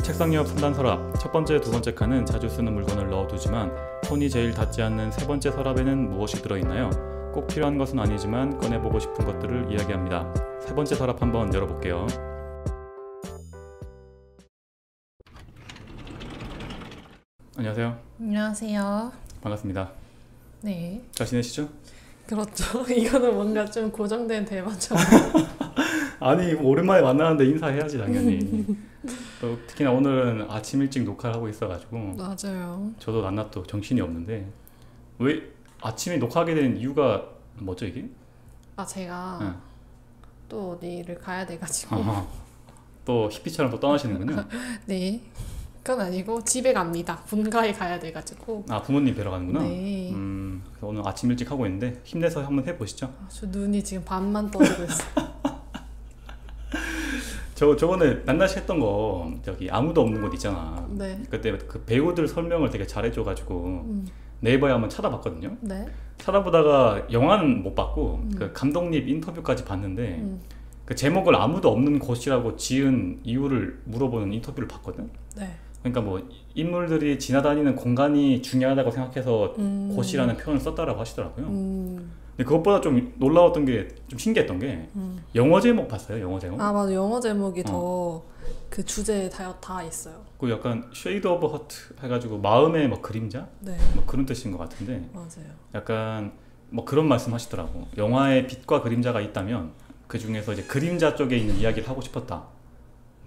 책상 옆 3단 서랍. 첫 번째, 두 번째 칸은 자주 쓰는 물건을 넣어두지만 손이 제일 닿지 않는 세 번째 서랍에는 무엇이 들어있나요? 꼭 필요한 것은 아니지만 꺼내보고 싶은 것들을 이야기합니다. 세 번째 서랍 한번 열어볼게요. 안녕하세요. 안녕하세요. 반갑습니다. 네. 잘 지내시죠? 그렇죠. 이거는 뭔가 좀 고정된 대화처럼. 아니 오랜만에 만나는데 인사해야지 당연히. 특히나 오늘은 아침 일찍 녹화를 하고 있어가지고 맞아요. 저도 낱낱도 정신이 없는데 왜 아침에 녹화하게 된 이유가 뭐죠 이게? 제가 네. 또 어디를 가야 돼가지고. 또 히피처럼 또 떠나시는군요. 네. 그건 아니고 집에 갑니다. 본가에 가야 돼가지고. 부모님 뵈러 가는구나. 네. 그래서 오늘 아침 일찍 하고 있는데 힘내서 한번 해보시죠. 저 눈이 지금 반만 떠지고 있어요. 저번에 낱낱이 했던 거 저기 아무도 없는 곳 있잖아. 네. 그때 그 배우들 설명을 되게 잘해줘가지고 네이버에 한번 찾아봤거든요. 네. 찾아보다가 영화는 못 봤고 그 감독님 인터뷰까지 봤는데 그 제목을 아무도 없는 곳이라고 지은 이유를 물어보는 인터뷰를 봤거든. 네. 그러니까 뭐 인물들이 지나다니는 공간이 중요하다고 생각해서 곳이라는 표현을 썼다라고 하시더라고요. 근데 그것보다 좀 놀라웠던 게 좀 신기했던 게 영어 제목 봤어요? 영어 제목? 맞아. 영어 제목이 더 그 주제에 다 있어요. 그 약간 쉐이드 오브 허트 해가지고 마음의 뭐 그림자? 네. 뭐 그런 뜻인 것 같은데 맞아요. 약간 뭐 그런 말씀 하시더라고. 영화에 빛과 그림자가 있다면 그 중에서 이제 그림자 쪽에 있는 이야기를 하고 싶었다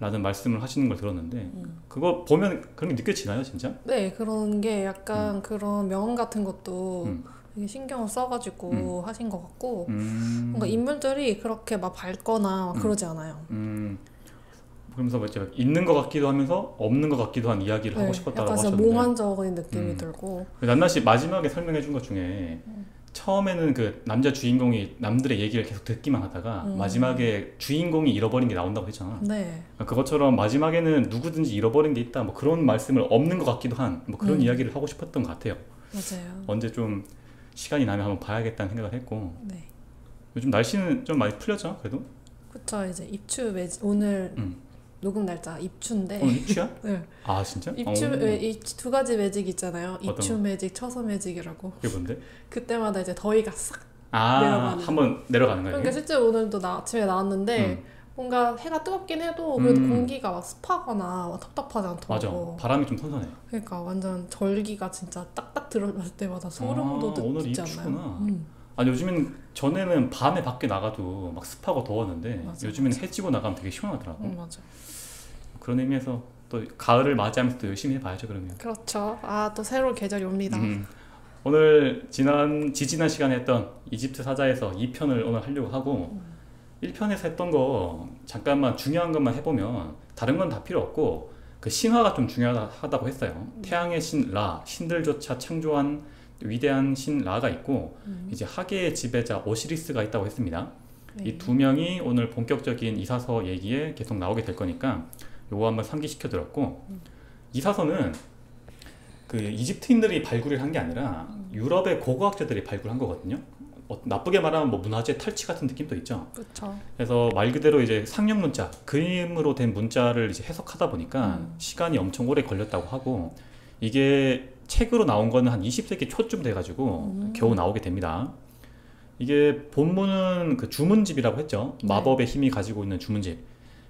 라는 말씀을 하시는 걸 들었는데 그거 보면 그런 게 느껴지나요 진짜? 네. 그런 게 약간 그런 명언 같은 것도 되게 신경을 써가지고 하신 것 같고 뭔가 인물들이 그렇게 막 밝거나 막 그러지 않아요. 그러면서 뭐 있는 것 같기도 하면서 없는 것 같기도 한 이야기를 하고 싶었다고 약간 하셨는데 몽환적인 느낌이 들고 낱낱이 마지막에 설명해 준 것 중에 처음에는 그 남자 주인공이 남들의 얘기를 계속 듣기만 하다가 마지막에 주인공이 잃어버린 게 나온다고 했잖아. 네. 그것처럼 마지막에는 누구든지 잃어버린 게 있다 뭐 그런 말씀을 없는 것 같기도 한 뭐 그런 이야기를 하고 싶었던 것 같아요. 맞아요. 언제 좀 시간이 나면 한번 봐야겠다는 생각을 했고 네. 요즘 날씨는 좀 많이 풀렸죠 그래도? 그쵸. 이제 입추 매직 오늘 녹음 날짜 입추인데. 오늘 입추야? 네. 아 진짜? 이 두 가지 매직 있잖아요. 어떤 입추 거? 매직, 처서 매직이라고. 그게 뭔데? 그때마다 이제 더위가 싹 내려가는. 한번 내려가는 거예요? 그러니까 실제 오늘도 아침에 나왔는데 뭔가 해가 뜨겁긴 해도 그래도 공기가 막 습하거나 막 답답하지 않더라고. 맞아. 바람이 좀 선선해. 그러니까 완전 절기가 진짜 딱딱 들어갈 때마다 소름 돋지 오늘 않아요? 입추구나. 아니 요즘엔 전에는 밤에 밖에 나가도 막 습하고 더웠는데 맞아, 요즘에는 해 지고 나가면 되게 시원하더라고. 맞아. 그런 의미에서 또 가을을 맞이하면서 또 열심히 해봐야죠 그러면. 그렇죠. 또 새로운 계절이 옵니다. 오늘 지지난 시간에 했던 이집트 사자에서 2편을 오늘 하려고 하고 1편에서 했던 거 잠깐만 중요한 것만 해보면 다른 건 다 필요 없고 그 신화가 좀 중요하다고 했어요. 태양의 신 라, 신들조차 창조한 위대한 신 라가 있고 이제 하계의 지배자 오시리스가 있다고 했습니다. 네. 이 두 명이 오늘 본격적인 이사서 얘기에 계속 나오게 될 거니까 요거 한번 상기시켜 드렸고 이사서는 그 이집트인들이 발굴을 한 게 아니라 유럽의 고고학자들이 발굴한 거거든요. 나쁘게 말하면 뭐 문화재 탈취 같은 느낌도 있죠. 그렇죠. 그래서 말 그대로 이제 상형 문자, 그림으로 된 문자를 이제 해석하다 보니까 시간이 엄청 오래 걸렸다고 하고 이게 책으로 나온 거는 한 20세기 초쯤 돼가지고 겨우 나오게 됩니다. 이게 본문은 그 주문집이라고 했죠. 마법의 힘이 가지고 있는 주문집.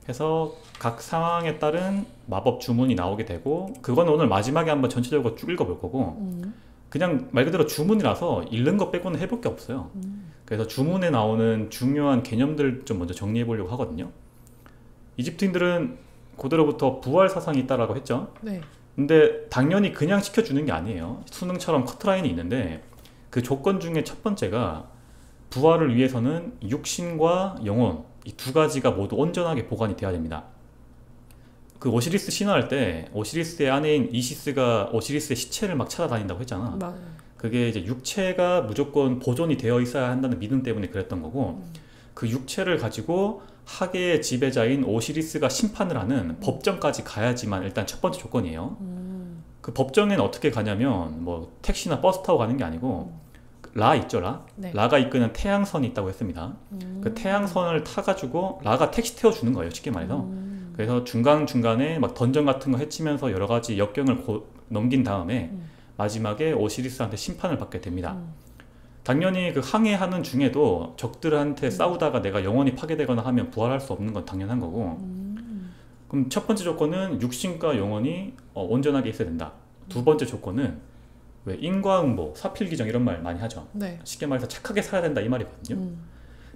해서 각 상황에 따른 마법 주문이 나오게 되고 그건 오늘 마지막에 한번 전체적으로 쭉 읽어볼 거고 그냥 말 그대로 주문이라서 읽는 것 빼고는 해볼 게 없어요. 그래서 주문에 나오는 중요한 개념들 좀 먼저 정리해 보려고 하거든요. 이집트인들은 고대로부터 부활 사상이 있다라고 했죠. 네. 근데 당연히 그냥 시켜주는 게 아니에요. 수능처럼 커트라인이 있는데 그 조건 중에 첫 번째가 부활을 위해서는 육신과 영혼 이 두 가지가 모두 온전하게 보관이 돼야 됩니다. 그 오시리스 신화할 때 오시리스의 아내인 이시스가 오시리스의 시체를 막 찾아다닌다고 했잖아. 맞아요. 그게 이제 육체가 무조건 보존이 되어 있어야 한다는 믿음 때문에 그랬던 거고 그 육체를 가지고 하계의 지배자인 오시리스가 심판을 하는 법정까지 가야지만 일단 첫 번째 조건이에요. 그 법정에는 어떻게 가냐면 뭐 택시나 버스 타고 가는 게 아니고 라 있죠, 라? 네. 라가 이끄는 태양선이 있다고 했습니다. 그 태양선을 타가지고 라가 택시 태워주는 거예요, 쉽게 말해서. 그래서 중간중간에 막 던전 같은 거 해치면서 여러 가지 역경을 넘긴 다음에 마지막에 오시리스한테 심판을 받게 됩니다. 당연히 그 항해하는 중에도 적들한테 싸우다가 내가 영혼이 파괴되거나 하면 부활할 수 없는 건 당연한 거고, 그럼 첫 번째 조건은 육신과 영혼이 온전하게 있어야 된다. 두 번째 조건은 왜 인과응보, 사필귀정 이런 말 많이 하죠. 네. 쉽게 말해서 착하게 살아야 된다 이 말이거든요.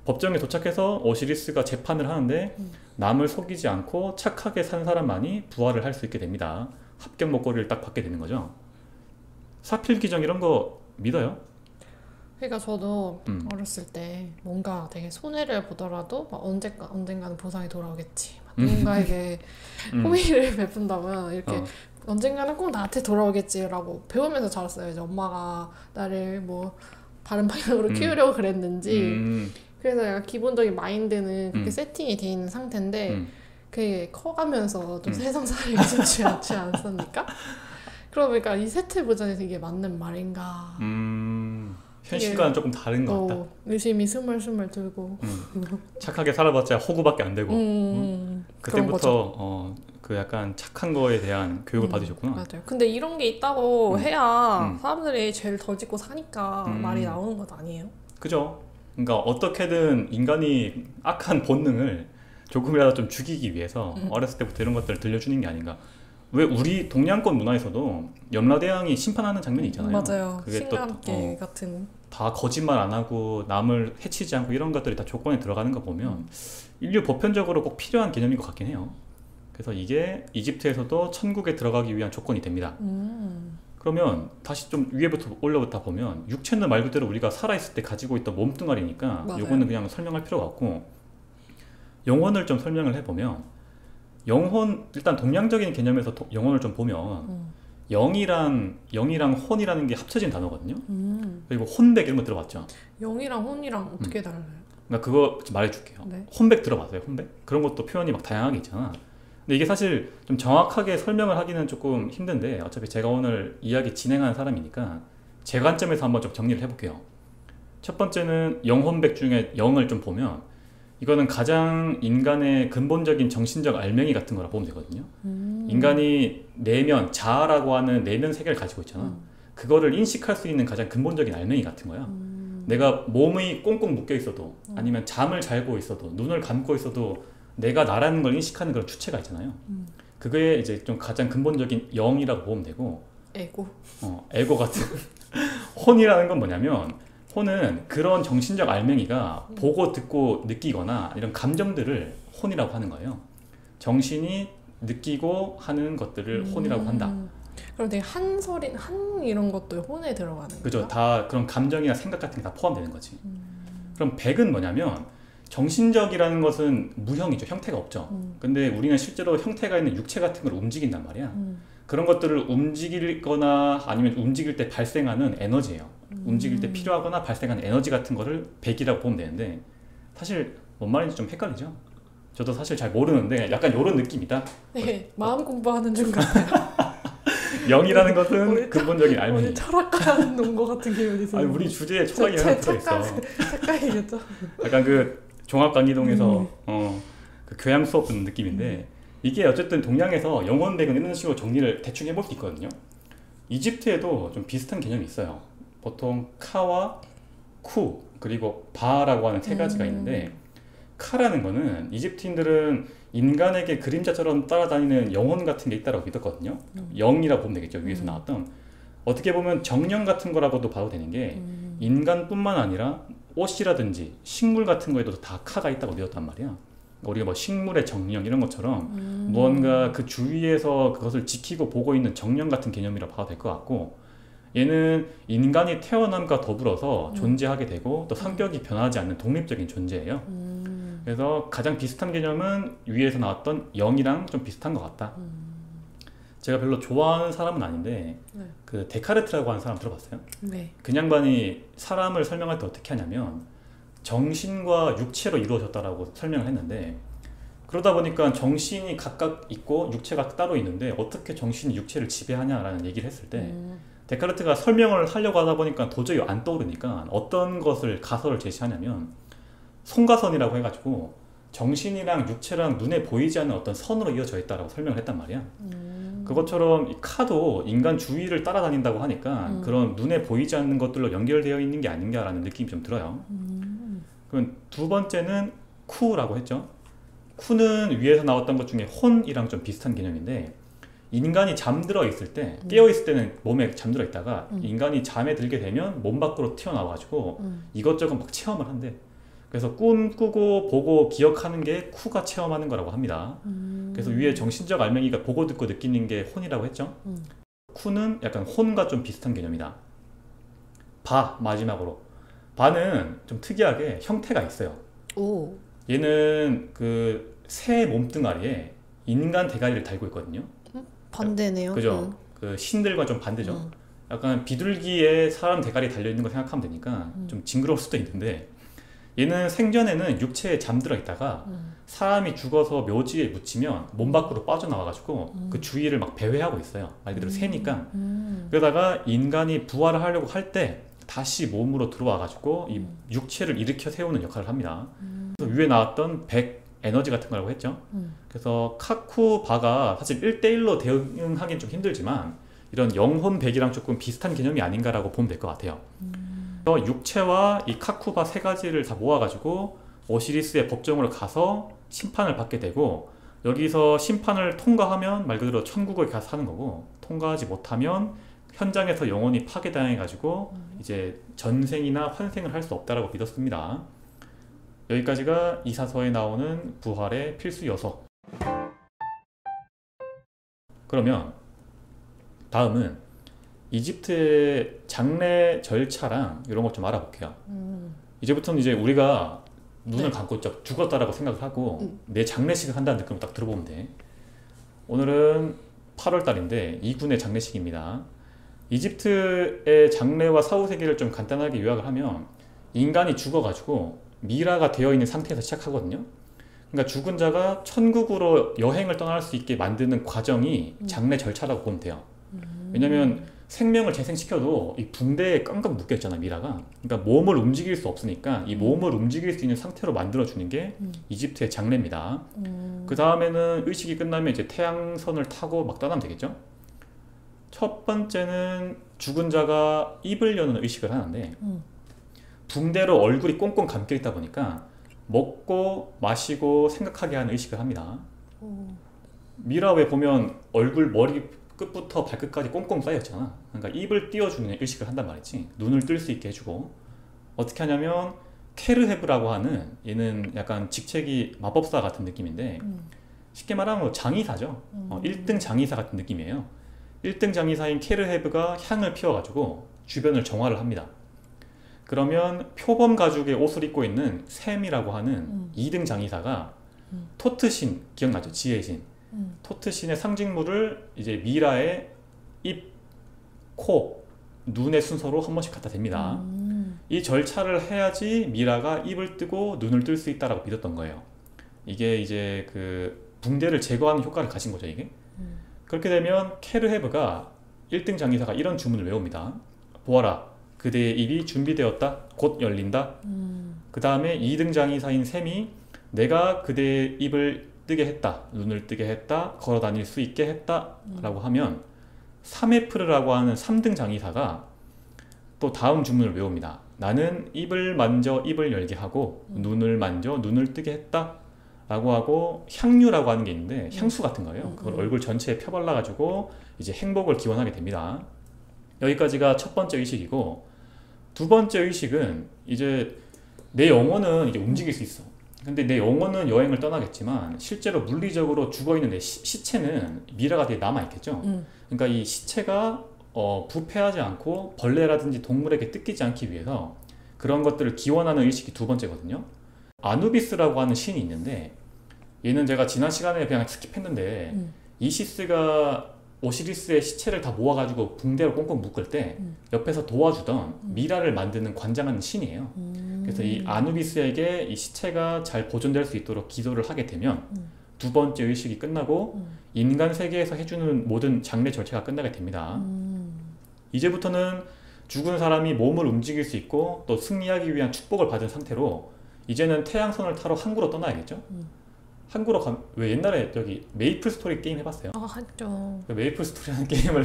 법정에 도착해서 오시리스가 재판을 하는데 남을 속이지 않고 착하게 산 사람만이 부활을 할 수 있게 됩니다. 합격 목걸이를 딱 받게 되는 거죠. 사필귀정 이런 거 믿어요? 그러니까 저도 어렸을 때 뭔가 되게 손해를 보더라도 막 언젠가는 보상이 돌아오겠지. 막 누군가에게 호의를 베푼다면 이렇게 언젠가는 꼭 나한테 돌아오겠지라고 배우면서 자랐어요. 이제 엄마가 나를 뭐 바른 방향으로 키우려고 그랬는지. 그래서 약간 기본적인 마인드는 그렇게 세팅이 돼 있는 상태인데 그게 커가면서 좀 세상살이 쉽지 않습니까? 그러니까 이 세트 버전에서 이게 맞는 말인가? 현실과는 조금 다른 것 같다. 의심이 스물스물 들고 착하게 살아봤자 호구밖에 안 되고 그때부터 그 약간 착한 거에 대한 교육을 받으셨구나. 맞아요. 근데 이런 게 있다고 해야 사람들이 죄를 덜 짓고 사니까 말이 나오는 것 아니에요? 그죠. 그러니까 어떻게든 인간이 악한 본능을 조금이라도 좀 죽이기 위해서 어렸을 때부터 이런 것들을 들려주는 게 아닌가. 왜 우리 동양권 문화에서도 염라대왕이 심판하는 장면이 있잖아요. 맞아요. 그게 신감계 같은. 다 거짓말 안 하고 남을 해치지 않고 이런 것들이 다 조건에 들어가는 거 보면 인류 보편적으로 꼭 필요한 개념인 것 같긴 해요. 그래서 이게 이집트에서도 천국에 들어가기 위한 조건이 됩니다. 그러면 다시 좀 위에부터 올라부터 보면 육체는 말 그대로 우리가 살아있을 때 가지고 있던 몸뚱아리니까 요거는 그냥 설명할 필요가 없고, 영혼을 좀 설명을 해보면 영혼, 일단 동양적인 개념에서 영혼을 좀 보면 영이랑 혼이라는 게 합쳐진 단어거든요. 그리고 혼백 이런 거 들어봤죠? 영이랑 혼이랑 어떻게 달라요? 그러니까 그거 좀 말해줄게요. 네. 혼백 들어봤어요? 혼백? 그런 것도 표현이 막 다양하게 있잖아. 근데 이게 사실 좀 정확하게 설명을 하기는 조금 힘든데 어차피 제가 오늘 이야기 진행하는 사람이니까 제 관점에서 한번 좀 정리를 해볼게요. 첫 번째는 영혼백 중에 영을 좀 보면 이거는 가장 인간의 근본적인 정신적 알맹이 같은 거라 보면 되거든요. 인간이 내면, 자아라고 하는 내면 세계를 가지고 있잖아. 그거를 인식할 수 있는 가장 근본적인 알맹이 같은 거야. 내가 몸이 꽁꽁 묶여 있어도 아니면 잠을 잘고 있어도 눈을 감고 있어도 내가 나라는 걸 인식하는 그런 주체가 있잖아요. 그게 이제 좀 가장 근본적인 영이라고 보면 되고, 에고. 에고 같은 혼이라는 건 뭐냐면, 혼은 그런 정신적 알맹이가 보고 듣고 느끼거나 이런 감정들을 혼이라고 하는 거예요. 정신이 느끼고 하는 것들을 혼이라고 한다. 그럼 되게 한 이런 것도 혼에 들어가는 거죠? 그죠. 다 그런 감정이나 생각 같은 게 다 포함되는 거지. 그럼 백은 뭐냐면 정신적이라는 것은 무형이죠. 형태가 없죠. 근데 우리는 실제로 형태가 있는 육체 같은 걸 움직인단 말이야. 그런 것들을 움직이거나 아니면 움직일 때 발생하는 에너지예요. 움직일 때 필요하거나 발생하는 에너지 같은 거를 백이라고 보면 되는데, 사실 뭔 말인지 좀 헷갈리죠? 저도 사실 잘 모르는데 약간 이런 느낌이다. 네, 마음 공부하는 중 같아요. 영이라는 것은 근본적인 알맹이. 철학관 논거 같은 기분이 들어요. 아니, 우리 주제에 철학이 하나 들어있어. 착각이겠죠. 약간 그 종합강의동에서 그 교양 수업 듣는 느낌인데, 이게 어쨌든 동양에서 영혼백은 이런 식으로 정리를 대충 해볼 수 있거든요. 이집트에도 좀 비슷한 개념이 있어요. 보통 카와 쿠 그리고 바라고 하는 세 가지가 있는데, 카라는 거는 이집트인들은 인간에게 그림자처럼 따라다니는 영혼 같은 게 있다고 믿었거든요. 영이라고 보면 되겠죠. 위에서 나왔던. 어떻게 보면 정령 같은 거라고도 봐도 되는 게, 인간뿐만 아니라 옷이라든지 식물 같은 거에도 다 카가 있다고 믿었단 말이야. 우리가 뭐 식물의 정령 이런 것처럼 무언가 그 주위에서 그것을 지키고 보고 있는 정령 같은 개념이라고 봐도 될 것 같고, 얘는 인간이 태어남과 더불어서 존재하게 되고 또 성격이 변하지 않는 독립적인 존재예요. 그래서 가장 비슷한 개념은 위에서 나왔던 영이랑 좀 비슷한 것 같다. 제가 별로 좋아하는 사람은 아닌데, 네. 그 데카르트라고 하는 사람 들어봤어요? 네. 그 양반이 사람을 설명할 때 어떻게 하냐면 정신과 육체로 이루어졌다라고 설명을 했는데, 그러다 보니까 정신이 각각 있고 육체가 따로 있는데 어떻게 정신이 육체를 지배하냐라는 얘기를 했을 때 데카르트가 설명을 하려고 하다 보니까 도저히 안 떠오르니까 어떤 것을 가설을 제시하냐면 송가선이라고 해가지고, 정신이랑 육체랑 눈에 보이지 않는 어떤 선으로 이어져 있다라고 설명을 했단 말이야. 그것처럼 이 카도 인간 주위를 따라다닌다고 하니까 그런 눈에 보이지 않는 것들로 연결되어 있는 게 아닌가라는 느낌이 좀 들어요. 그럼 두 번째는 쿠라고 했죠. 쿠는 위에서 나왔던 것 중에 혼이랑 좀 비슷한 개념인데, 인간이 잠들어 있을 때, 깨어 있을 때는 몸에 잠들어 있다가 인간이 잠에 들게 되면 몸 밖으로 튀어나와가지고 이것저것 막 체험을 한대. 그래서 꿈꾸고 보고 기억하는 게 쿠가 체험하는 거라고 합니다. 그래서 위에 정신적 알맹이가 보고 듣고 느끼는 게 혼이라고 했죠. 쿠는 약간 혼과 좀 비슷한 개념이다. 바, 마지막으로. 바는 좀 특이하게 형태가 있어요. 오. 얘는 그 새 몸뚱아리에 인간 대가리를 달고 있거든요. 반대네요. 그죠? 그 신들과 좀 반대죠. 약간 비둘기에 사람 대가리 달려있는 거 생각하면 되니까 좀 징그러울 수도 있는데, 얘는 생전에는 육체에 잠들어 있다가 사람이 죽어서 묘지에 묻히면 몸 밖으로 빠져나와가지고 그 주위를 막 배회하고 있어요. 말 그대로 새니까. 그러다가 인간이 부활을 하려고 할 때 다시 몸으로 들어와가지고 이 육체를 일으켜 세우는 역할을 합니다. 그래서 위에 나왔던 100 에너지 같은 거라고 했죠. 그래서 카쿠바가 사실 1대1로 대응하기는 좀 힘들지만 이런 영혼 100이랑 조금 비슷한 개념이 아닌가라고 보면 될 것 같아요. 그래서 육체와 이 카쿠바 세 가지를 다 모아가지고 오시리스의 법정으로 가서 심판을 받게 되고, 여기서 심판을 통과하면 말 그대로 천국에 가서 사는 거고, 통과하지 못하면 현장에서 영혼이 파괴당해가지고 이제 전생이나 환생을 할 수 없다라고 믿었습니다. 여기까지가 이사서에 나오는 부활의 필수 요소. 그러면 다음은 이집트의 장례 절차랑 이런 것 좀 알아볼게요. 이제부터는 이제 우리가 눈을 감고 죽었다라고 생각을 하고 내 장례식을 한다는 느낌을 딱 들어보면 돼. 오늘은 8월 달인데 이군의 장례식입니다. 이집트의 장례와 사후세계를 좀 간단하게 요약을 하면, 인간이 죽어가지고 미라가 되어 있는 상태에서 시작하거든요. 그러니까 죽은 자가 천국으로 여행을 떠날 수 있게 만드는 과정이 장례 절차라고 보면 돼요. 왜냐면 생명을 재생시켜도 이 붕대에 깡깡 묶여 있잖아, 미라가. 그러니까 몸을 움직일 수 없으니까 이 몸을 움직일 수 있는 상태로 만들어주는 게 이집트의 장례입니다. 그 다음에는 의식이 끝나면 이제 태양선을 타고 막 떠나면 되겠죠. 첫 번째는 죽은 자가 입을 여는 의식을 하는데, 붕대로 얼굴이 꽁꽁 감겨 있다 보니까 먹고 마시고 생각하게 하는 의식을 합니다. 미라에 보면 얼굴 머리 끝부터 발끝까지 꽁꽁 쌓여 있잖아. 그러니까 입을 띄워주는 의식을 한단 말이지. 눈을 뜰 수 있게 해주고. 어떻게 하냐면 케르헤브라고 하는, 얘는 약간 직책이 마법사 같은 느낌인데 쉽게 말하면 장의사죠. 1등 장의사 같은 느낌이에요. 1등 장의사인 케르헤브가 향을 피워가지고 주변을 정화를 합니다. 그러면 표범 가죽의 옷을 입고 있는 샘이라고 하는 2등 장의사가 토트신, 기억나죠? 지혜의 신. 토트신의 상징물을 이제 미라의 입, 코, 눈의 순서로 한 번씩 갖다 댑니다. 이 절차를 해야지 미라가 입을 뜨고 눈을 뜰 수 있다라고 믿었던 거예요. 이게 이제 그 붕대를 제거하는 효과를 가진 거죠, 이게. 그렇게 되면 케르헤브가 1등 장의사가 이런 주문을 외웁니다. 보아라, 그대의 입이 준비되었다. 곧 열린다. 그 다음에 2등 장의사인 셈이 내가 그대의 입을 뜨게 했다. 눈을 뜨게 했다. 걸어 다닐 수 있게 했다. 라고 하면 사메프르라고 하는 3등 장의사가 또 다음 주문을 외웁니다. 나는 입을 만져 입을 열게 하고 눈을 만져 눈을 뜨게 했다. 라고 하고 향유라고 하는 게 있는데 향수 같은 거예요. 그걸 얼굴 전체에 펴발라가지고 이제 행복을 기원하게 됩니다. 여기까지가 첫 번째 의식이고, 두 번째 의식은 이제 내 영혼은 이제 움직일 수 있어. 근데 내 영혼은 여행을 떠나겠지만 실제로 물리적으로 죽어있는 내 시체는 미라가 되게 남아있겠죠. 그러니까 이 시체가 부패하지 않고 벌레라든지 동물에게 뜯기지 않기 위해서 그런 것들을 기원하는 의식이 두 번째거든요. 아누비스라고 하는 신이 있는데, 얘는 제가 지난 시간에 그냥 스킵했는데 이시스가 오시리스의 시체를 다 모아가지고 붕대로 꽁꽁 묶을 때 옆에서 도와주던 미라를 만드는 관장하는 신이에요. 그래서 이 아누비스에게 이 시체가 잘 보존될 수 있도록 기도를 하게 되면 두 번째 의식이 끝나고 인간 세계에서 해주는 모든 장례 절차가 끝나게 됩니다. 이제부터는 죽은 사람이 몸을 움직일 수 있고 또 승리하기 위한 축복을 받은 상태로 이제는 태양선을 타러 항구로 떠나야겠죠? 항구로 왜 옛날에 저기 메이플 스토리 게임 해봤어요? 했죠. 그 메이플 스토리라는 게임을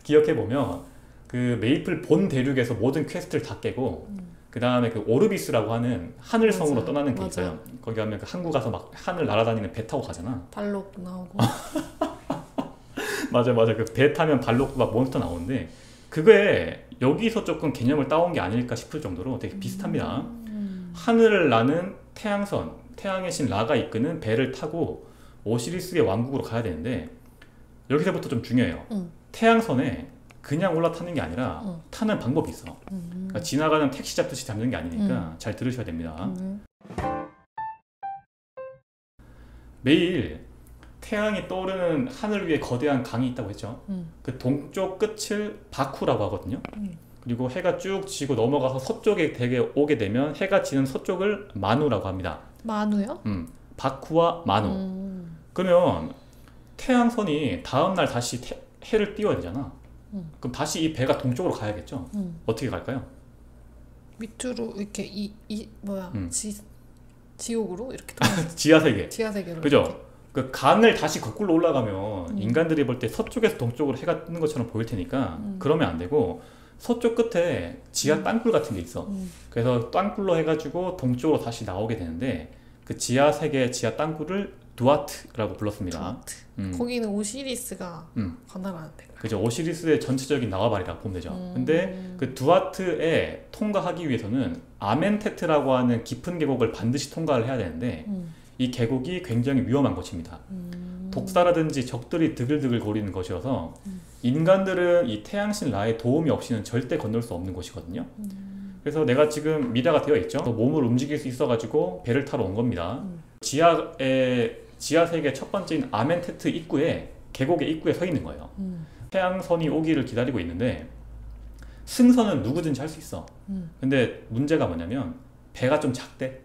기억해보면 그 메이플 본 대륙에서 모든 퀘스트를 다 깨고 그 다음에 그 오르비스라고 하는 하늘성으로 떠나는 게 있어요. 거기 가면 그 항구 가서 막 하늘 날아다니는 배 타고 가잖아. 발록 나오고. 맞아. 그 배 타면 발록 막 몬스터 나오는데 그게 여기서 조금 개념을 따온 게 아닐까 싶을 정도로 되게 비슷합니다. 하늘을 나는 태양선, 태양의 신 라가 이끄는 배를 타고 오시리스의 왕국으로 가야 되는데 여기서부터 좀 중요해요. 태양선에 그냥 올라타는 게 아니라 타는 방법이 있어. 그러니까 지나가는 택시 잡듯이 잡는 게 아니니까 잘 들으셔야 됩니다. 매일 태양이 떠오르는 하늘 위에 거대한 강이 있다고 했죠. 그 동쪽 끝을 바쿠라고 하거든요. 그리고 해가 쭉 지고 넘어가서 서쪽에 오게 되면 해가 지는 서쪽을 마누라고 합니다. 마누요? 바쿠와 마누. 그러면 태양선이 다음날 다시 해를 띄워야 되잖아. 그럼 다시 이 배가 동쪽으로 가야겠죠. 어떻게 갈까요? 밑으로 이렇게 지옥으로 이렇게 지하세계. 지하세계로. 그죠? 이렇게. 그 강을 다시 거꾸로 올라가면 인간들이 볼 때 서쪽에서 동쪽으로 해가 뜨는 것처럼 보일 테니까 그러면 안 되고 서쪽 끝에 지하 땅굴 같은 게 있어. 그래서 땅굴로 해가지고 동쪽으로 다시 나오게 되는데 그 지하 세계 지하 땅굴을 두아트라고 불렀습니다. 거기는 오시리스가 관할하는데. 그죠. 오시리스의 전체적인 나와바리라고 보면 되죠. 근데 그 두아트에 통과하기 위해서는 아멘테트라고 하는 깊은 계곡을 반드시 통과를 해야 되는데 이 계곡이 굉장히 위험한 곳입니다. 독사라든지 적들이 드글드글 거리는 것이어서 인간들은 이 태양신 라의 도움이 없이는 절대 건널 수 없는 곳이거든요. 그래서 내가 지금 미라가 되어 있죠. 몸을 움직일 수 있어가지고 배를 타러 온 겁니다. 지하 세계 첫 번째인 아멘테트 입구에 계곡의 입구에 서 있는 거예요. 태양선이 오기를 기다리고 있는데 승선은 누구든지 할 수 있어. 근데 문제가 뭐냐면 배가 좀 작대.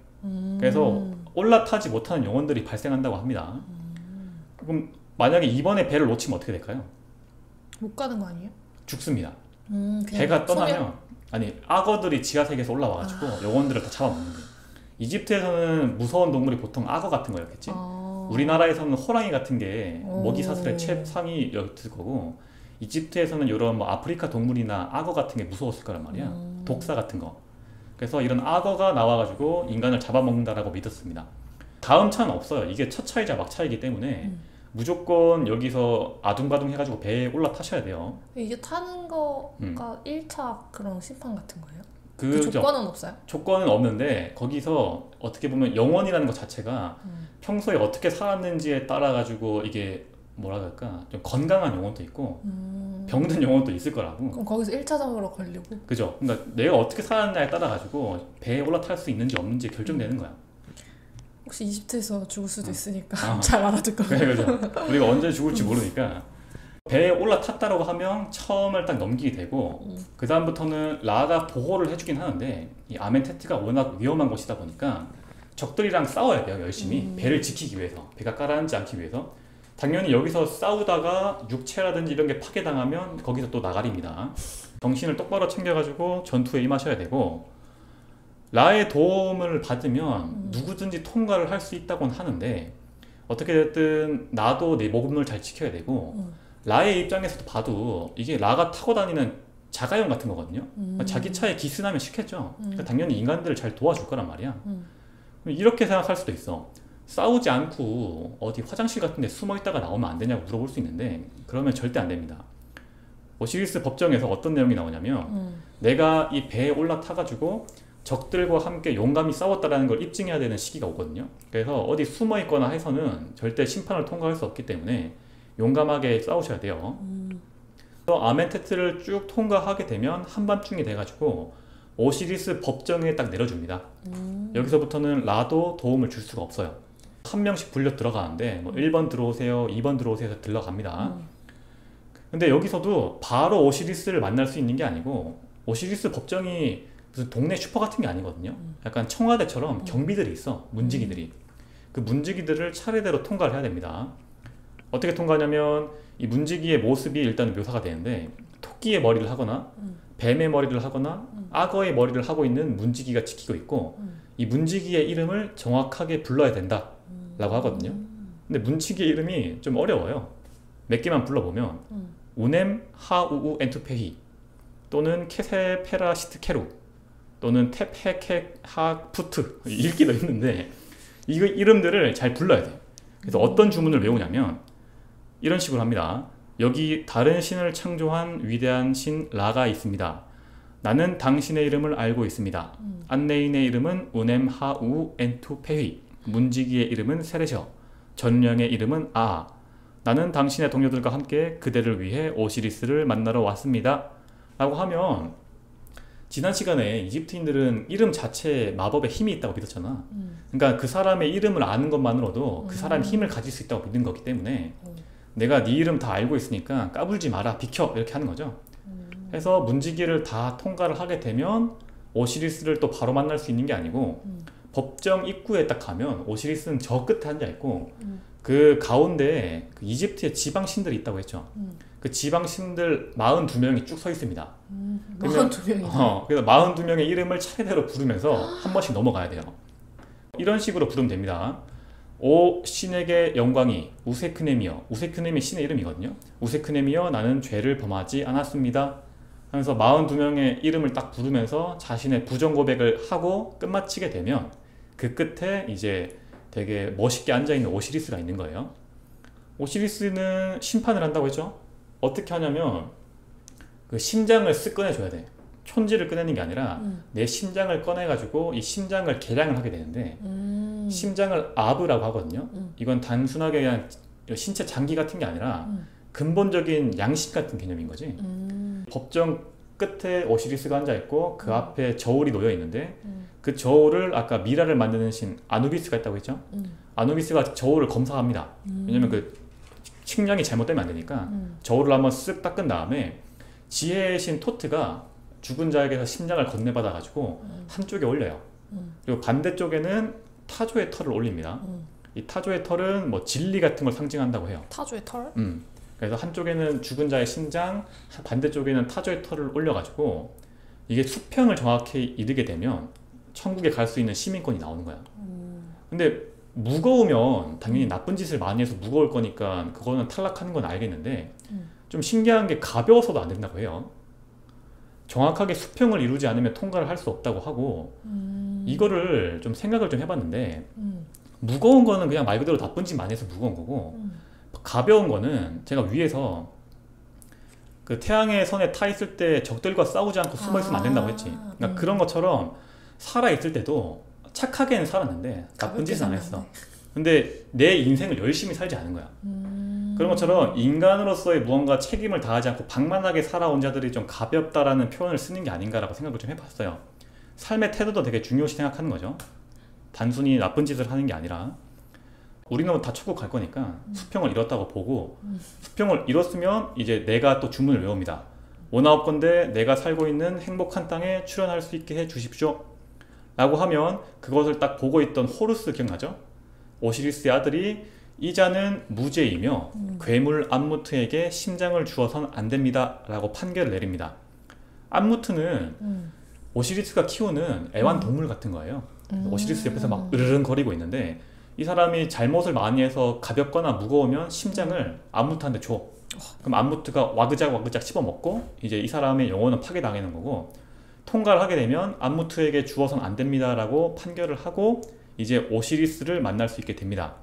그래서 올라타지 못하는 영혼들이 발생한다고 합니다. 그럼 만약에 이번에 배를 놓치면 어떻게 될까요? 못 가는 거 아니에요? 죽습니다. 배가 떠나면 아니 악어들이 지하세계에서 올라와가지고 영혼들을 다 잡아먹는 거예요. 이집트에서는 무서운 동물이 보통 악어 같은 거였겠지. 우리나라에서는 호랑이 같은 게 먹이 사슬의 최상위였을 거고 이집트에서는 이런 뭐 아프리카 동물이나 악어 같은 게 무서웠을 거란 말이야. 독사 같은 거. 그래서 이런 악어가 나와가지고 인간을 잡아먹는다라고 믿었습니다. 다음 차는 없어요. 이게 첫 차이자 막차이기 때문에 무조건 여기서 아둥바둥 해가지고 배에 올라타셔야 돼요. 이게 타는 거가 1차 그런 심판 같은 거예요? 그 조건은 없어요? 조건은 없는데 거기서 어떻게 보면 영혼이라는 것 자체가 평소에 어떻게 살았는지에 따라 가지고 이게 뭐라 그럴까 좀 건강한 영혼도 있고 병든 영혼도 있을 거라고. 그럼 거기서 1차적으로 걸리고? 그죠. 그러니까 내가 어떻게 살았냐에 따라 가지고 배에 올라탈 수 있는지 없는지 결정되는 거야. 혹시 이집트에서 죽을 수도 있으니까 잘 알아둘 거예요. 네, 그죠. 우리가 언제 죽을지 모르니까 배에 올라탔다라고 하면 처음을 딱 넘기게 되고 그 다음부터는 라가 보호를 해주긴 하는데 이 아멘테트가 워낙 위험한 곳이다 보니까 적들이랑 싸워야 돼요. 열심히 배를 지키기 위해서, 배가 가라앉지 않기 위해서. 당연히 여기서 싸우다가 육체라든지 이런 게 파괴당하면 거기서 또 나가립니다. 정신을 똑바로 챙겨가지고 전투에 임하셔야 되고 라의 도움을 받으면 누구든지 통과를 할 수 있다고는 하는데 어떻게 됐든 나도 내 목숨을 잘 지켜야 되고 라의 입장에서도 봐도 이게 라가 타고 다니는 자가용 같은 거거든요. 자기 차에 기스나면 싫겠죠. 그러니까 당연히 인간들을 잘 도와줄 거란 말이야. 이렇게 생각할 수도 있어. 싸우지 않고 어디 화장실 같은 데 숨어 있다가 나오면 안 되냐고 물어볼 수 있는데 그러면 절대 안 됩니다. 오시리스 법정에서 어떤 내용이 나오냐면 내가 이 배에 올라타가지고 적들과 함께 용감히 싸웠다라는 걸 입증해야 되는 시기가 오거든요. 그래서 어디 숨어 있거나 해서는 절대 심판을 통과할 수 없기 때문에 용감하게 싸우셔야 돼요. 아멘테트를 쭉 통과하게 되면 한밤중이 돼가지고 오시리스 법정에 딱 내려줍니다. 여기서부터는 라도 도움을 줄 수가 없어요. 한 명씩 불려 들어가는데 뭐 1번 들어오세요, 2번 들어오세요 해서 들어갑니다. 근데 여기서도 바로 오시리스를 만날 수 있는 게 아니고 오시리스 법정이 무슨 동네 슈퍼 같은 게 아니거든요. 약간 청와대처럼 경비들이 있어. 문지기들이. 그 문지기들을 차례대로 통과를 해야 됩니다. 어떻게 통과하냐면 이 문지기의 모습이 일단 묘사가 되는데 토끼의 머리를 하거나 뱀의 머리를 하거나 악어의 머리를 하고 있는 문지기가 지키고 있고 이 문지기의 이름을 정확하게 불러야 된다 라고 하거든요. 근데 문지기의 이름이 좀 어려워요. 몇 개만 불러보면 우넴 하우우 엔투페히 또는 케세페라시트케루 또는 테페케하푸트 읽기도 했는데 이거 이름들을 잘 불러야 돼요. 그래서 어떤 주문을 외우냐면 이런 식으로 합니다. 여기 다른 신을 창조한 위대한 신 라가 있습니다. 나는 당신의 이름을 알고 있습니다. 안내인의 이름은 우넴 하우 엔투페휘, 문지기의 이름은 세레셔, 전령의 이름은 아. 나는 당신의 동료들과 함께 그대를 위해 오시리스를 만나러 왔습니다. 라고 하면 지난 시간에 이집트인들은 이름 자체에 마법의 힘이 있다고 믿었잖아. 그러니까 그 사람의 이름을 아는 것만으로도 그 사람이 힘을 가질 수 있다고 믿는 거기 때문에 내가 네 이름 다 알고 있으니까 까불지 마라, 비켜 이렇게 하는 거죠. 해서 문지기를 다 통과를 하게 되면 오시리스를 또 바로 만날 수 있는 게 아니고 법정 입구에 딱 가면 오시리스는 저 끝에 앉아있고 그 가운데에 그 이집트의 지방신들이 있다고 했죠. 그 지방신들 42명이 쭉 서 있습니다. 42명이? 그래서 42명의 이름을 차례대로 부르면서 한 번씩 넘어가야 돼요. 이런 식으로 부르면 됩니다. 오 신에게 영광이 우세크넴이여. 우세크넴이 신의 이름이거든요. 우세크넴이여 나는 죄를 범하지 않았습니다 하면서 42명의 이름을 딱 부르면서 자신의 부정 고백을 하고 끝마치게 되면 그 끝에 이제 되게 멋있게 앉아있는 오시리스가 있는 거예요. 오시리스는 심판을 한다고 했죠. 어떻게 하냐면 그 심장을 쓱 꺼내줘야 돼. 촌지를 꺼내는 게 아니라 내 심장을 꺼내가지고 이 심장을 개량을 하게 되는데 심장을 아브라고 하거든요. 이건 단순하게 그냥 신체 장기 같은 게 아니라 근본적인 양식 같은 개념인 거지. 법정 끝에 오시리스가 앉아있고 그 앞에 저울이 놓여 있는데 그 저울을 아까 미라를 만드는 신 아누비스가 있다고 했죠. 아누비스가 저울을 검사합니다. 왜냐면 그 측량이 잘못되면 안 되니까 저울을 한번 쓱 닦은 다음에 지혜의 신 토트가 죽은 자에게서 심장을 건네받아 가지고 한쪽에 올려요. 그리고 반대쪽에는 타조의 털을 올립니다. 이 타조의 털은 뭐 진리 같은 걸 상징한다고 해요. 타조의 털? 그래서 한쪽에는 죽은 자의 심장, 반대쪽에는 타조의 털을 올려가지고 이게 수평을 정확히 이루게 되면 천국에 갈 수 있는 시민권이 나오는 거야. 근데 무거우면 당연히 나쁜 짓을 많이 해서 무거울 거니까 그거는 탈락하는 건 알겠는데 좀 신기한 게 가벼워서도 안 된다고 해요. 정확하게 수평을 이루지 않으면 통과를 할 수 없다고 하고 이거를 좀 생각을 좀 해봤는데 무거운 거는 그냥 말 그대로 나쁜 짓 많이 해서 무거운 거고 가벼운 거는 제가 위에서 그 태양의 선에 타 있을 때 적들과 싸우지 않고 숨어 있으면 안 된다고 했지. 그러니까 그런 것처럼 살아 있을 때도 착하게는 살았는데 나쁜 짓은 안 했어. 근데 내 인생을 열심히 살지 않은 거야. 그런 것처럼 인간으로서의 무언가 책임을 다하지 않고 방만하게 살아온 자들이 좀 가볍다라는 표현을 쓰는 게 아닌가라고 생각을 좀 해봤어요. 삶의 태도도 되게 중요시 생각하는 거죠. 단순히 나쁜 짓을 하는 게 아니라 우리는 다 천국 갈 거니까 수평을 이뤘다고 보고 수평을 이뤘으면 이제 내가 또 주문을 외웁니다. 원하옵건대 내가 살고 있는 행복한 땅에 출현할 수 있게 해 주십시오 라고 하면 그것을 딱 보고 있던 호루스 기억나죠? 오시리스의 아들이 이 자는 무죄이며 괴물 안무트에게 심장을 주어선 안 됩니다 라고 판결을 내립니다. 안무트는 오시리스가 키우는 애완동물 같은 거예요. 오시리스 옆에서 막 으르렁거리고 있는데 이 사람이 잘못을 많이 해서 가볍거나 무거우면 심장을 안무트한테 줘. 그럼 안무트가 와그작 씹어먹고 이제 이 사람의 영혼은 파괴당하는 거고 통과를 하게 되면 안무트에게 주어선 안 됩니다 라고 판결을 하고 이제 오시리스를 만날 수 있게 됩니다.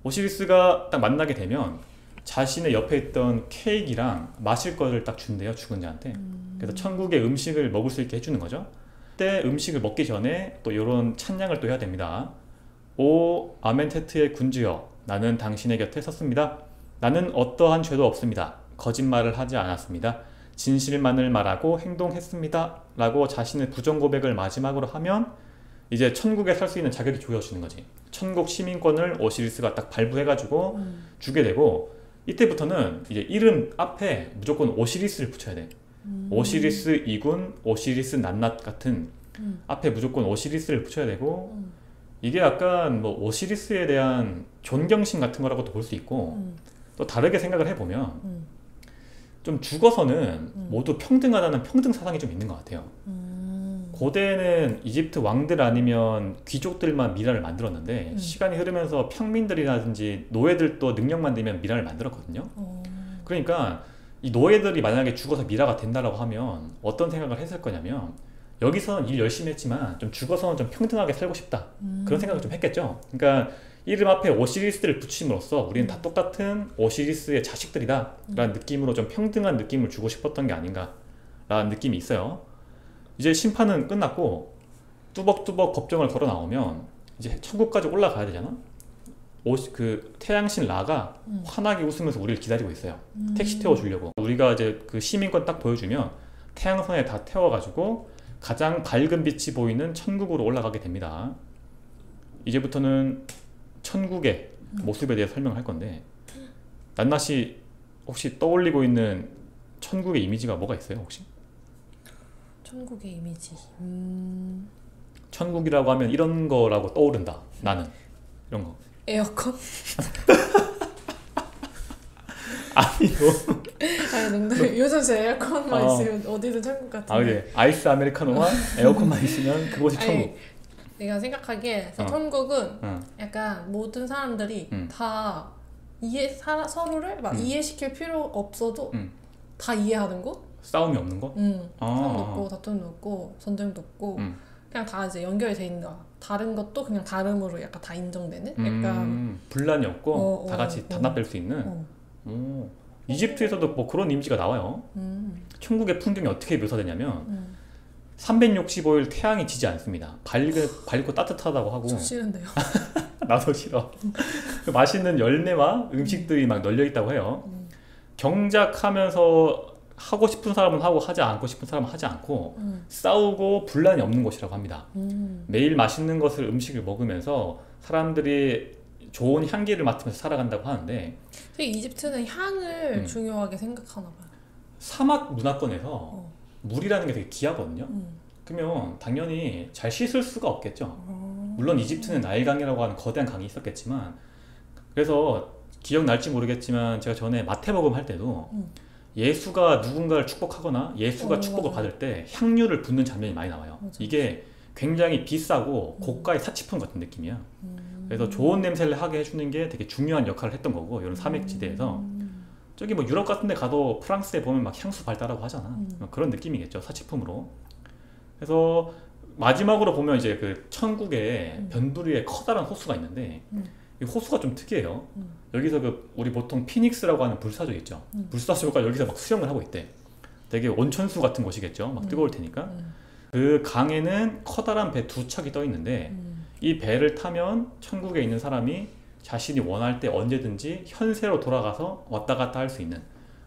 오시리스가 딱 만나게 되면 자신의 옆에 있던 케이크랑 마실 거를 딱 준대요, 죽은 자한테. 그래서 천국의 음식을 먹을 수 있게 해주는 거죠. 그때 음식을 먹기 전에 또 이런 찬양을 또 해야 됩니다. 오 아멘테트의 군주여, 나는 당신의 곁에 섰습니다. 나는 어떠한 죄도 없습니다. 거짓말을 하지 않았습니다. 진실만을 말하고 행동했습니다 라고 자신의 부정 고백을 마지막으로 하면 이제 천국에 살 수 있는 자격이 주어지는 거지. 천국 시민권을 오시리스가 딱 발부해가지고 주게 되고 이때부터는 이제 이름 앞에 무조건 오시리스를 붙여야 돼. 오시리스 이군, 오시리스 낱낱 같은 앞에 무조건 오시리스를 붙여야 되고 이게 약간 뭐 오시리스에 대한 존경심 같은 거라고도 볼 수 있고 또 다르게 생각을 해보면 좀 죽어서는 모두 평등하다는 평등 사상이 좀 있는 것 같아요. 고대에는 이집트 왕들 아니면 귀족들만 미라를 만들었는데 시간이 흐르면서 평민들이라든지 노예들도 능력만 되면 미라를 만들었거든요. 그러니까 이 노예들이 만약에 죽어서 미라가 된다라고 하면 어떤 생각을 했을 거냐면 여기서는 일 열심히 했지만 좀 죽어서는 좀 평등하게 살고 싶다. 그런 생각을 좀 했겠죠. 그러니까 이름 앞에 오시리스를 붙임으로써 우리는 다 똑같은 오시리스의 자식들이다 라는 느낌으로 좀 평등한 느낌을 주고 싶었던 게 아닌가 라는 느낌이 있어요. 이제 심판은 끝났고 뚜벅뚜벅 법정을 걸어 나오면 이제 천국까지 올라가야 되잖아. 그 태양신 라가 환하게 웃으면서 우리를 기다리고 있어요. 택시 태워주려고. 우리가 이제 그 시민권 딱 보여주면 태양선에 다 태워가지고 가장 밝은 빛이 보이는 천국으로 올라가게 됩니다. 이제부터는 천국의 모습에 대해 설명을 할 건데, 낱낱이 혹시 떠올리고 있는 천국의 이미지가 뭐가 있어요 혹시? 천국의 이미지. 천국이라고 하면 이런 거라고 떠오른다. 나는 이런 거. 에어컨? 아니 뭐. 아니 농담. 요즘 제 에어컨만 있으면 어디든 천국 같은데. 아 그래. 아이스 아메리카노와 에어컨만 있으면 그곳이 천국. 아니, 내가 생각하기에 천국은 약간 모든 사람들이 다 서로를 막 이해시킬 필요가 없어도 다 이해하는 곳? 싸움이 없는 곳? 싸움도 없고 다툼도 없고 전쟁도 없고 그냥 다 이제 연결이 돼 있는 거야. 다른 것도 그냥 다름으로 약간 다 인정되는? 약간 분란이 없고 다 같이 단합될 수 있는? 이집트에서도 뭐 그런 이미지가 나와요. 천국의 풍경이 어떻게 묘사되냐면 365일 태양이 지지 않습니다. 밝고 따뜻하다고 하고. 저 싫은데요. 나도 싫어. 맛있는 열매와 음식들이 막 널려 있다고 해요. 경작하면서 하고 싶은 사람은 하고 하지 않고 싶은 사람은 하지 않고 싸우고 분란이 없는 곳이라고 합니다. 매일 맛있는 것을 음식을 먹으면서 사람들이 좋은 향기를 맡으면서 살아간다고 하는데, 되게 이집트는 향을 중요하게 생각하나 봐요. 사막 문화권에서 물이라는 게 되게 귀하거든요. 그러면 당연히 잘 씻을 수가 없겠죠. 물론 이집트는 나일강이라고 하는 거대한 강이 있었겠지만, 그래서 기억날지 모르겠지만 제가 전에 마태복음 할 때도 예수가 누군가를 축복하거나 예수가 축복을 받을 때 향유를 붓는 장면이 많이 나와요. 이게 굉장히 비싸고 고가의 사치품 같은 느낌이야. 그래서 좋은 냄새를 하게 해주는 게 되게 중요한 역할을 했던 거고, 이런 삼액지대에서. 저기 뭐 유럽 같은 데 가도 프랑스에 보면 막 향수 발달하고 하잖아. 그런 느낌이겠죠, 사치품으로. 그래서 마지막으로 보면 이제 그 천국에 변두리에 커다란 호수가 있는데, 이 호수가 좀 특이해요. 여기서 그 우리 보통 피닉스라고 하는 불사조 있죠. 불사조가 여기서 막 수영을 하고 있대. 되게 온천수 같은 곳이겠죠. 막 뜨거울 테니까. 그 강에는 커다란 배 두 척이 떠 있는데, 이 배를 타면 천국에 있는 사람이 자신이 원할 때 언제든지 현세로 돌아가서 왔다 갔다 할 수 있는,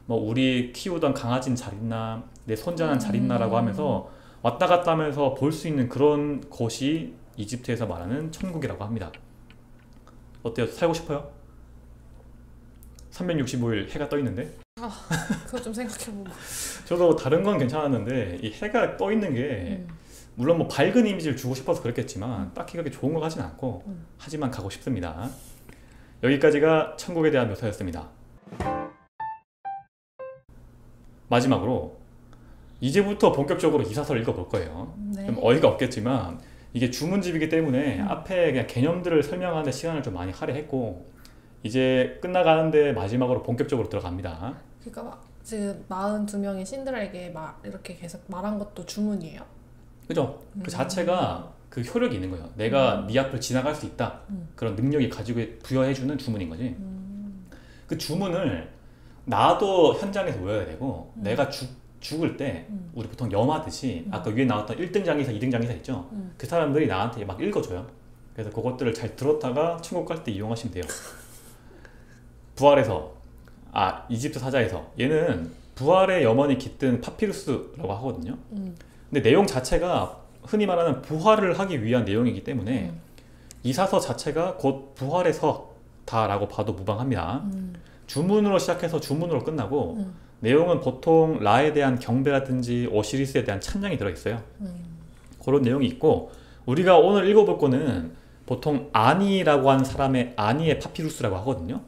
뭐 우리 키우던 강아지는 잘 있나, 내 손자는 잘 있나라고 하면서 왔다 갔다 하면서 볼 수 있는 그런 곳이 이집트에서 말하는 천국이라고 합니다. 어때요? 살고 싶어요? 365일 해가 떠 있는데? 그거 좀 생각해보고. 저도 다른 건 괜찮았는데 이 해가 떠 있는 게 물론 뭐 밝은 이미지를 주고 싶어서 그랬겠지만 딱히 그렇게 좋은 것 같진 않고, 하지만 가고 싶습니다. 여기까지가 천국에 대한 묘사였습니다. 마지막으로 이제부터 본격적으로 이사서를 읽어볼 거예요. 네. 좀 어이가 없겠지만 이게 주문집이기 때문에 앞에 그냥 개념들을 설명하는데 시간을 좀 많이 할애했고, 이제 끝나가는데 마지막으로 본격적으로 들어갑니다. 그러니까 막 지금 42명의 신들에게 막 이렇게 계속 말한 것도 주문이에요? 그죠? 그 자체가 그 효력이 있는 거예요. 내가 네 앞을 지나갈 수 있다. 그런 능력이 가지고 부여해주는 주문인 거지. 그 주문을 나도 현장에서 외워야 되고, 내가 죽을 때 우리 보통 염하듯이 아까 위에 나왔던 1등 장의사, 2등 장의사 있죠? 그 사람들이 나한테 막 읽어줘요. 그래서 그것들을 잘 들었다가 천국 갈 때 이용하시면 돼요. 부활에서, 이집트 사자에서 얘는 부활의 염원이 깃든 파피루스라고 하거든요. 근데 내용 자체가 흔히 말하는 부활을 하기 위한 내용이기 때문에 이사서 자체가 곧 부활의 서다라고 봐도 무방합니다. 주문으로 시작해서 주문으로 끝나고, 내용은 보통 라에 대한 경배라든지 오시리스에 대한 찬양이 들어있어요. 그런 내용이 있고, 우리가 오늘 읽어볼 거는 보통 아니라고 하는 사람의 아니의 파피루스라고 하거든요.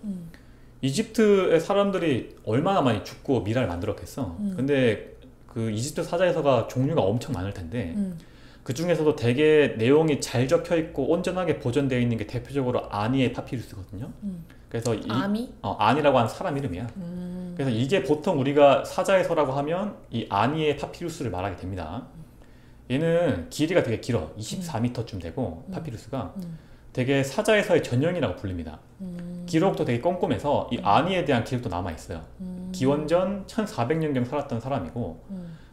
이집트의 사람들이 얼마나 많이 죽고 미라를 만들었겠어. 근데 그 이집트 사자에서가 종류가 엄청 많을 텐데 그 중에서도 되게 내용이 잘 적혀 있고 온전하게 보존되어 있는 게 대표적으로 아니의 파피루스거든요. 그래서 아니라고 하는 사람 이름이야. 그래서 이게 보통 우리가 사자에서라고 하면 이 아니의 파피루스를 말하게 됩니다. 얘는 길이가 되게 길어. 24m쯤 되고 파피루스가 되게 사자에서의 전형이라고 불립니다. 기록도 되게 꼼꼼해서 이 아니에 대한 기록도 남아있어요. 기원전 1400년경 살았던 사람이고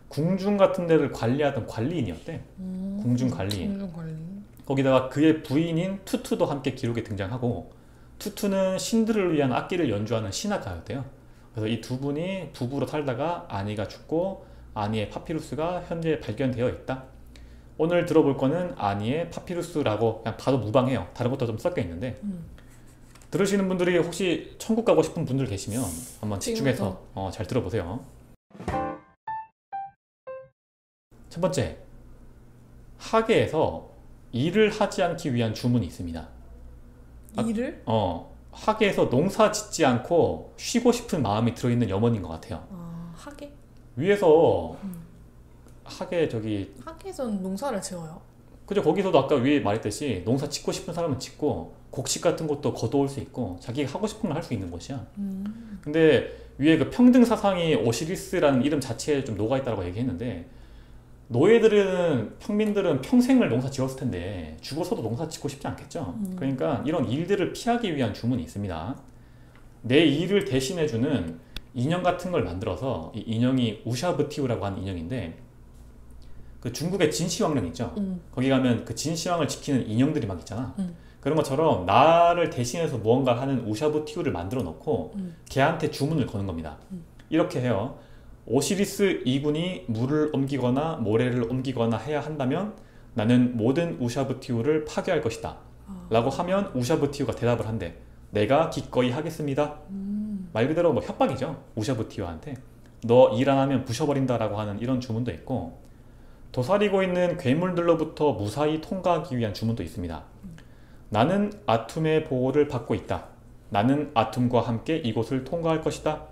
궁중 같은 데를 관리하던 관리인이었대. 궁중 관리인. 거기다가 그의 부인인 투투도 함께 기록에 등장하고 투투는 신들을 위한 악기를 연주하는 신화가였대요. 그래서 이 두 분이 부부로 살다가 아니가 죽고 아니의 파피루스가 현재 발견되어 있다. 오늘 들어볼 거는 아니의 파피루스라고 그냥 봐도 무방해요. 다른 것도 좀 섞여 있는데 들으시는 분들이 혹시 천국 가고 싶은 분들 계시면 한번 집중해서 잘 들어보세요. 첫 번째, 하계에서 일을 하지 않기 위한 주문이 있습니다. 일을? 하계에서 농사 짓지 않고 쉬고 싶은 마음이 들어있는 염원인 것 같아요. 하계? 위에서 하계에서는 농사를 지어요? 그죠. 거기서도 아까 위에 말했듯이 농사 짓고 싶은 사람은 짓고 곡식 같은 것도 거둬올 수 있고 자기가 하고 싶은 걸 할 수 있는 곳이야. 근데 위에 그 평등 사상이 오시리스라는 이름 자체에 좀 녹아있다고 얘기했는데 노예들은 평민들은 평생을 농사 지었을 텐데 죽어서도 농사 짓고 싶지 않겠죠. 그러니까 이런 일들을 피하기 위한 주문이 있습니다. 내 일을 대신해주는 인형 같은 걸 만들어서 이 인형이 우샤브티우라고 하는 인형인데 그 중국의 진시황릉 있죠. 거기 가면 그 진시황을 지키는 인형들이 막 있잖아. 그런 것처럼 나를 대신해서 무언가 하는 우샤브티우를 만들어 놓고 걔한테 주문을 거는 겁니다. 이렇게 해요. 오시리스 2군이 물을 옮기거나 모래를 옮기거나 해야 한다면 나는 모든 우샤브티우를 파괴할 것이다 라고 하면 우샤브티우가 대답을 한대. 내가 기꺼이 하겠습니다. 말 그대로 뭐 협박이죠. 우샤브티우한테 너 일 안 하면 부셔버린다 라고 하는 이런 주문도 있고 도사리고 있는 괴물들로부터 무사히 통과하기 위한 주문도 있습니다. 나는 아툼의 보호를 받고 있다. 나는 아툼과 함께 이곳을 통과할 것이다.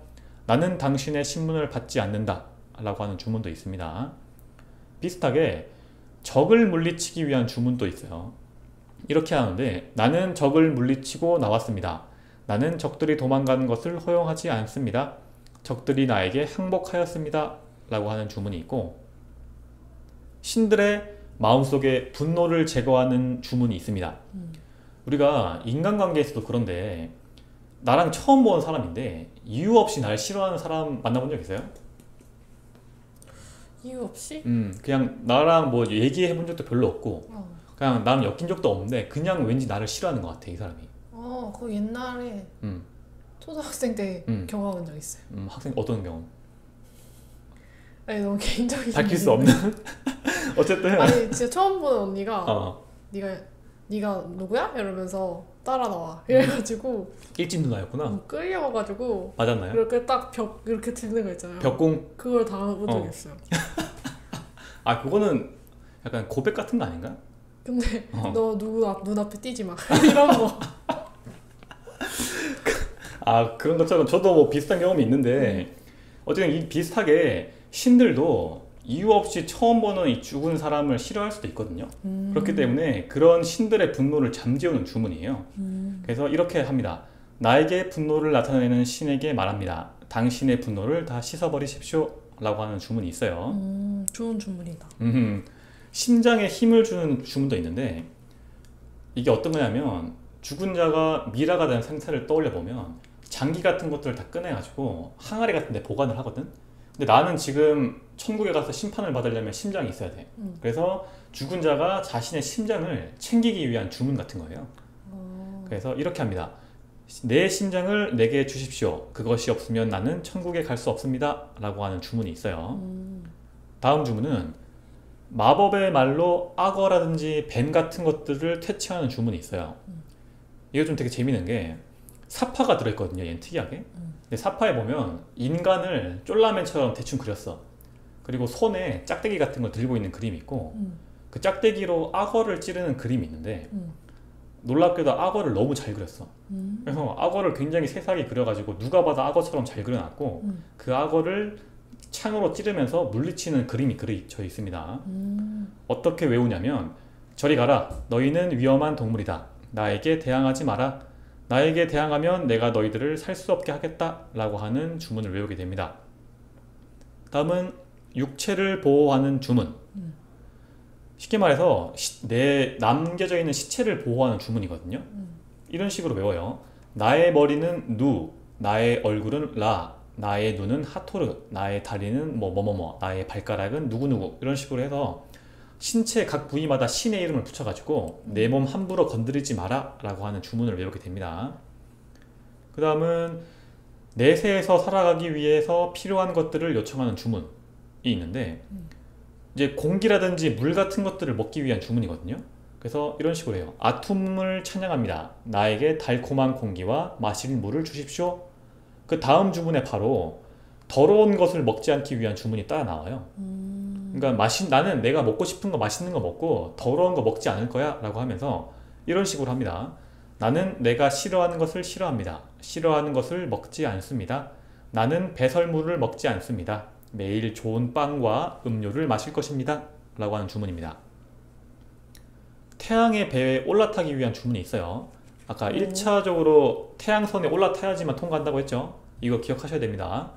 나는 당신의 신문을 받지 않는다 라고 하는 주문도 있습니다. 비슷하게 적을 물리치기 위한 주문도 있어요. 이렇게 하는데 나는 적을 물리치고 나왔습니다. 나는 적들이 도망가는 것을 허용하지 않습니다. 적들이 나에게 항복하였습니다 라고 하는 주문이 있고 신들의 마음속에 분노를 제거하는 주문이 있습니다. 우리가 인간관계에서도 그런데 나랑 처음 본 사람인데 이유 없이 날 싫어하는 사람 만나본 적 있어요? 이유 없이? 그냥 나랑 뭐 얘기해 본 적도 별로 없고 그냥 나는 엮인 적도 없는데 그냥 왠지 나를 싫어하는 것 같아 이 사람이. 그 옛날에 초등학생 때 경험한 적 있어요. 학생 어떤 경험? 아니 너무 개인적인 밝힐 수 없는? 어쨌든 아니 진짜 처음 보는 언니가 네가 누구야? 이러면서 따라 나와 이래가지고 일진 누나였구나. 끌려와가지고 맞았나요? 이렇게 딱 벽 이렇게 들는 거 있잖아요. 벽공? 그걸 당해본 적이 있어요. 아 그거는 약간 고백 같은 거 아닌가? 근데 너 누구 눈앞에 띄지 마 이런 거. 아 그런 것처럼 저도 뭐 비슷한 경험이 있는데 어쨌든 이 비슷하게 신들도 이유 없이 처음 보는 이 죽은 사람을 싫어할 수도 있거든요. 그렇기 때문에 그런 신들의 분노를 잠재우는 주문이에요. 그래서 이렇게 합니다. 나에게 분노를 나타내는 신에게 말합니다. 당신의 분노를 다 씻어버리십시오 라고 하는 주문이 있어요. 좋은 주문이다. 심장에 힘을 주는 주문도 있는데 이게 어떤 거냐면 죽은 자가 미라가 된 상태를 떠올려 보면 장기 같은 것들을 다 꺼내가지고 항아리 같은 데 보관을 하거든. 근데 나는 지금 천국에 가서 심판을 받으려면 심장이 있어야 돼. 그래서 죽은 자가 자신의 심장을 챙기기 위한 주문 같은 거예요. 그래서 이렇게 합니다. 내 심장을 내게 주십시오. 그것이 없으면 나는 천국에 갈 수 없습니다 라고 하는 주문이 있어요. 다음 주문은 마법의 말로 악어라든지 뱀 같은 것들을 퇴치하는 주문이 있어요. 이거 좀 되게 재밌는 게 사파가 들어있거든요. 얘는 특이하게. 근데 사파에 보면 인간을 쫄라맨처럼 대충 그렸어. 그리고 손에 짝대기 같은 걸 들고 있는 그림이 있고 그 짝대기로 악어를 찌르는 그림이 있는데 놀랍게도 악어를 너무 잘 그렸어. 그래서 악어를 굉장히 세세하게 그려가지고 누가 봐도 악어처럼 잘 그려놨고 그 악어를 창으로 찌르면서 물리치는 그림이 그려져 있습니다. 어떻게 외우냐면 저리 가라. 너희는 위험한 동물이다. 나에게 대항하지 마라. 나에게 대항하면 내가 너희들을 살 수 없게 하겠다 라고 하는 주문을 외우게 됩니다. 다음은 육체를 보호하는 주문. 쉽게 말해서 내 남겨져 있는 시체를 보호하는 주문이거든요. 이런 식으로 외워요. 나의 머리는 누, 나의 얼굴은 라, 나의 눈은 하토르, 나의 다리는 뭐뭐뭐뭐, 나의 발가락은 누구누구, 이런 식으로 해서 신체 각 부위마다 신의 이름을 붙여가지고 내 몸 함부로 건드리지 마라 라고 하는 주문을 외우게 됩니다. 그 다음은 내세에서 살아가기 위해서 필요한 것들을 요청하는 주문이 있는데 이제 공기라든지 물 같은 것들을 먹기 위한 주문이거든요. 그래서 이런 식으로 해요. 아툼을 찬양합니다. 나에게 달콤한 공기와 마실 물을 주십시오. 그 다음 주문에 바로 더러운 것을 먹지 않기 위한 주문이 따라 나와요. 그러니까 나는 내가 먹고 싶은 거 맛있는 거 먹고 더러운 거 먹지 않을 거야 라고 하면서 이런 식으로 합니다. 나는 내가 싫어하는 것을 싫어합니다. 싫어하는 것을 먹지 않습니다. 나는 배설물을 먹지 않습니다. 매일 좋은 빵과 음료를 마실 것입니다 라고 하는 주문입니다. 태양의 배에 올라타기 위한 주문이 있어요. 아까 1차적으로 태양선에 올라타야지만 통과한다고 했죠. 이거 기억하셔야 됩니다.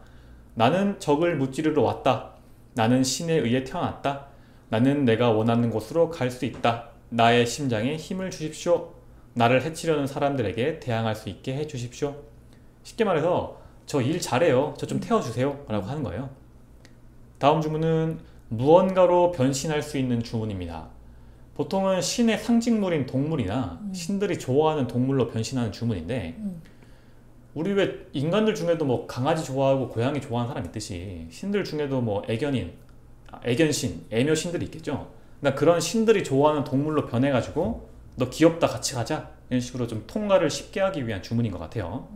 나는 적을 무찌르러 왔다. 나는 신에 의해 태어났다. 나는 내가 원하는 곳으로 갈 수 있다. 나의 심장에 힘을 주십시오. 나를 해치려는 사람들에게 대항할 수 있게 해주십시오. 쉽게 말해서 저 일 잘해요. 저 좀 태워주세요 라고 하는 거예요. 다음 주문은 무언가로 변신할 수 있는 주문입니다. 보통은 신의 상징물인 동물이나 신들이 좋아하는 동물로 변신하는 주문인데 우리 왜 인간들 중에도 뭐 강아지 좋아하고 고양이 좋아하는 사람 있듯이 신들 중에도 뭐 애견신, 애묘신들이 있겠죠. 그러니까 그런 신들이 좋아하는 동물로 변해가지고 너 귀엽다 같이 가자 이런 식으로 좀 통과를 쉽게 하기 위한 주문인 것 같아요.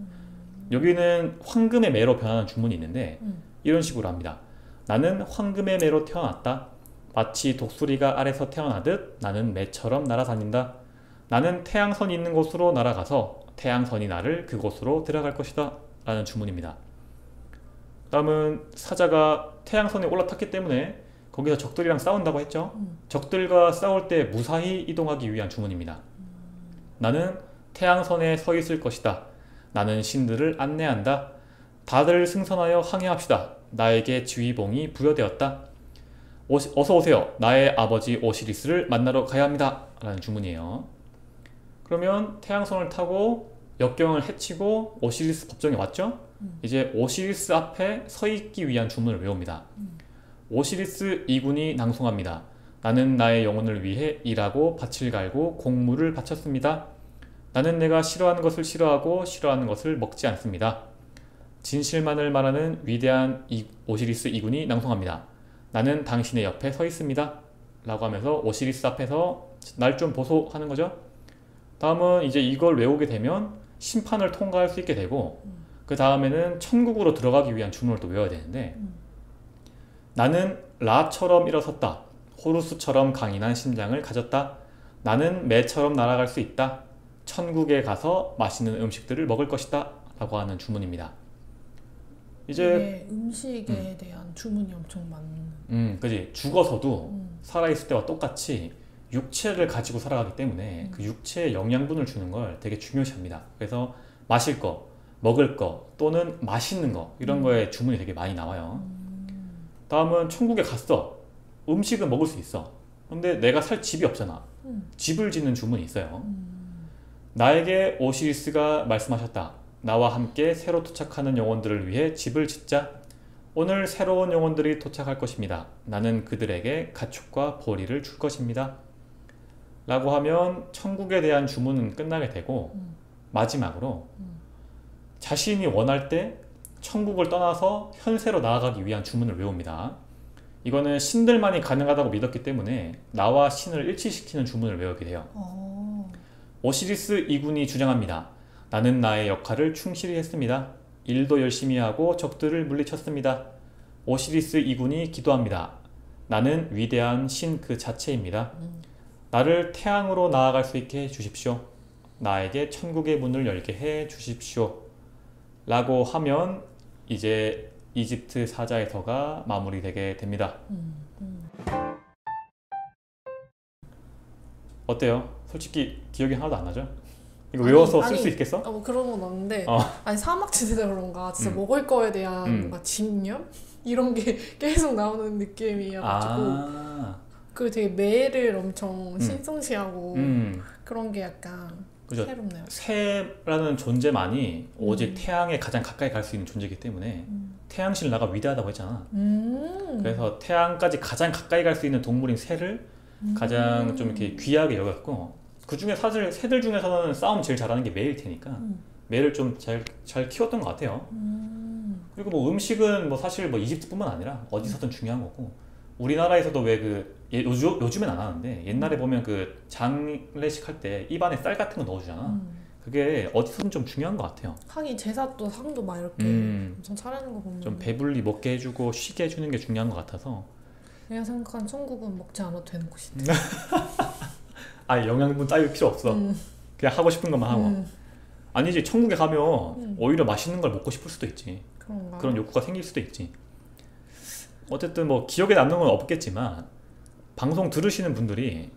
여기는 황금의 매로 변하는 주문이 있는데 이런 식으로 합니다. 나는 황금의 매로 태어났다. 마치 독수리가 알에서 태어나듯 나는 매처럼 날아다닌다. 나는 태양선이 있는 곳으로 날아가서 태양선이 나를 그곳으로 데려갈 것이다 라는 주문입니다. 다음은 사자가 태양선에 올라탔기 때문에 거기서 적들이랑 싸운다고 했죠. 적들과 싸울 때 무사히 이동하기 위한 주문입니다. 나는 태양선에 서 있을 것이다. 나는 신들을 안내한다. 다들 승선하여 항해합시다. 나에게 지휘봉이 부여되었다. 어서 오세요. 나의 아버지 오시리스를 만나러 가야 합니다 라는 주문이에요. 그러면 태양선을 타고 역경을 헤치고 오시리스 법정에 왔죠. 이제 오시리스 앞에 서 있기 위한 주문을 외웁니다. 오시리스 이군이 낭송합니다. 나는 나의 영혼을 위해 일하고 밭을 갈고 곡물을 바쳤습니다. 나는 내가 싫어하는 것을 싫어하고 싫어하는 것을 먹지 않습니다. 진실만을 말하는 위대한 오시리스 이군이 낭송합니다. 나는 당신의 옆에 서 있습니다 라고 하면서 오시리스 앞에서 날 좀 보소 하는 거죠. 다음은 이제 이걸 외우게 되면 심판을 통과할 수 있게 되고 그 다음에는 천국으로 들어가기 위한 주문을 또 외워야 되는데 나는 라처럼 일어섰다. 호루스처럼 강인한 심장을 가졌다. 나는 매처럼 날아갈 수 있다. 천국에 가서 맛있는 음식들을 먹을 것이다 라고 하는 주문입니다. 이제 음식에 대한 주문이 엄청 많은. 그지. 죽어서도 살아있을 때와 똑같이 육체를 가지고 살아가기 때문에 그 육체에 영양분을 주는 걸 되게 중요시합니다. 그래서 마실 거, 먹을 거 또는 맛있는 거 이런 거에 주문이 되게 많이 나와요. 다음은 천국에 갔어. 음식은 먹을 수 있어. 근데 내가 살 집이 없잖아. 집을 짓는 주문이 있어요. 나에게 오시리스가 말씀하셨다. 나와 함께 새로 도착하는 영혼들을 위해 집을 짓자. 오늘 새로운 영혼들이 도착할 것입니다. 나는 그들에게 가축과 보리를 줄 것입니다. 라고 하면 천국에 대한 주문은 끝나게 되고 마지막으로 자신이 원할 때 천국을 떠나서 현세로 나아가기 위한 주문을 외웁니다. 이거는 신들만이 가능하다고 믿었기 때문에 나와 신을 일치시키는 주문을 외우게 돼요. 오시리스 이군이 주장합니다. 나는 나의 역할을 충실히 했습니다. 일도 열심히 하고 적들을 물리쳤습니다. 오시리스 이군이 기도합니다. 나는 위대한 신 그 자체입니다. 나를 태양으로 나아갈 수 있게 해주십시오. 나에게 천국의 문을 열게 해 주십시오 라고 하면 이제 이집트 사자에서가 마무리되게 됩니다. 어때요? 솔직히 기억이 하나도 안 나죠? 이거 외워서 쓸 수 있겠어? 뭐 그런 건 없는데 아니 사막지대다 그런가 진짜 음. 먹을 거에 대한 뭔가 집념? 이런 게 계속 나오는 느낌이어가지고 그 되게 매를 엄청 신성시하고 그런 게 약간 그죠? 새롭네요. 새라는 존재만이 오직 태양에 가장 가까이 갈 수 있는 존재이기 때문에 태양신을 나가 위대하다고 했잖아. 그래서 태양까지 가장 가까이 갈 수 있는 동물인 새를 가장 좀 이렇게 귀하게 여겼고, 그 중에 사실 새들 중에서는 싸움 제일 잘하는 게 매일 테니까 매를 좀 잘 키웠던 것 같아요. 그리고 뭐 음식은 뭐 사실 뭐 이집트뿐만 아니라 어디서든 중요한 거고, 우리나라에서도 왜 그 요즘엔 안 하는데 옛날에 보면 그 장례식 할 때 입안에 쌀 같은 거 넣어주잖아. 그게 어디서든 좀 중요한 것 같아요. 하긴 제사도 상도 막 이렇게 엄청 차리는 거 보면 좀 배불리 먹게 해주고 쉬게 해주는 게 중요한 것 같아서. 내가 생각한 천국은 먹지 않아도 되는 곳인데. 아니 영양분 따위 필요 없어. 그냥 하고 싶은 것만 하고. 아니지, 천국에 가면 오히려 맛있는 걸 먹고 싶을 수도 있지. 그런가? 그런 욕구가 생길 수도 있지. 어쨌든 뭐 기억에 남는 건 없겠지만 방송 들으시는 분들이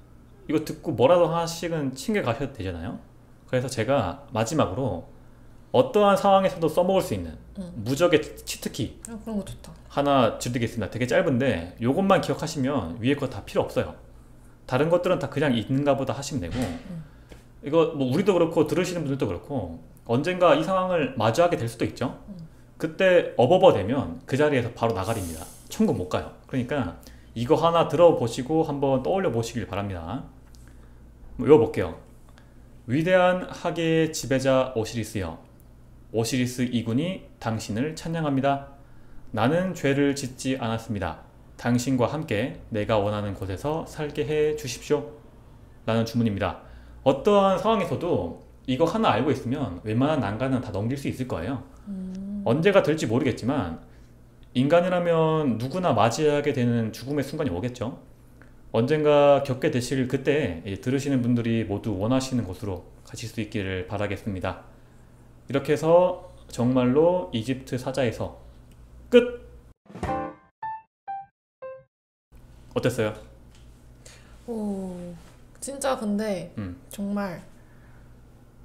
이거 듣고 뭐라도 하나씩은 챙겨 가셔도 되잖아요. 그래서 제가 마지막으로 어떠한 상황에서도 써먹을 수 있는 무적의 치트키 그런 거 좋다. 하나 드리겠습니다. 되게 짧은데 요것만 기억하시면 위에 거 다 필요 없어요. 다른 것들은 다 그냥 있는가 보다 하시면 되고, 이거 뭐 우리도 그렇고 들으시는 분들도 그렇고 언젠가 이 상황을 마주하게 될 수도 있죠. 그때 어버버 되면 그 자리에서 바로 나가립니다. 천국 못 가요. 그러니까 이거 하나 들어보시고 한번 떠올려 보시길 바랍니다. 외워볼게요. 위대한 하계의 지배자 오시리스여, 오시리스 이군이 당신을 찬양합니다. 나는 죄를 짓지 않았습니다. 당신과 함께 내가 원하는 곳에서 살게 해 주십시오 라는 주문입니다. 어떠한 상황에서도 이거 하나 알고 있으면 웬만한 난간은 다 넘길 수 있을 거예요. 언제가 될지 모르겠지만 인간이라면 누구나 맞이하게 되는 죽음의 순간이 오겠죠. 언젠가 겪게 되실 그때 들으시는 분들이 모두 원하시는 곳으로 가실 수 있기를 바라겠습니다. 이렇게 해서 정말로 이집트 사자에서 끝! 어땠어요? 오, 진짜 근데 정말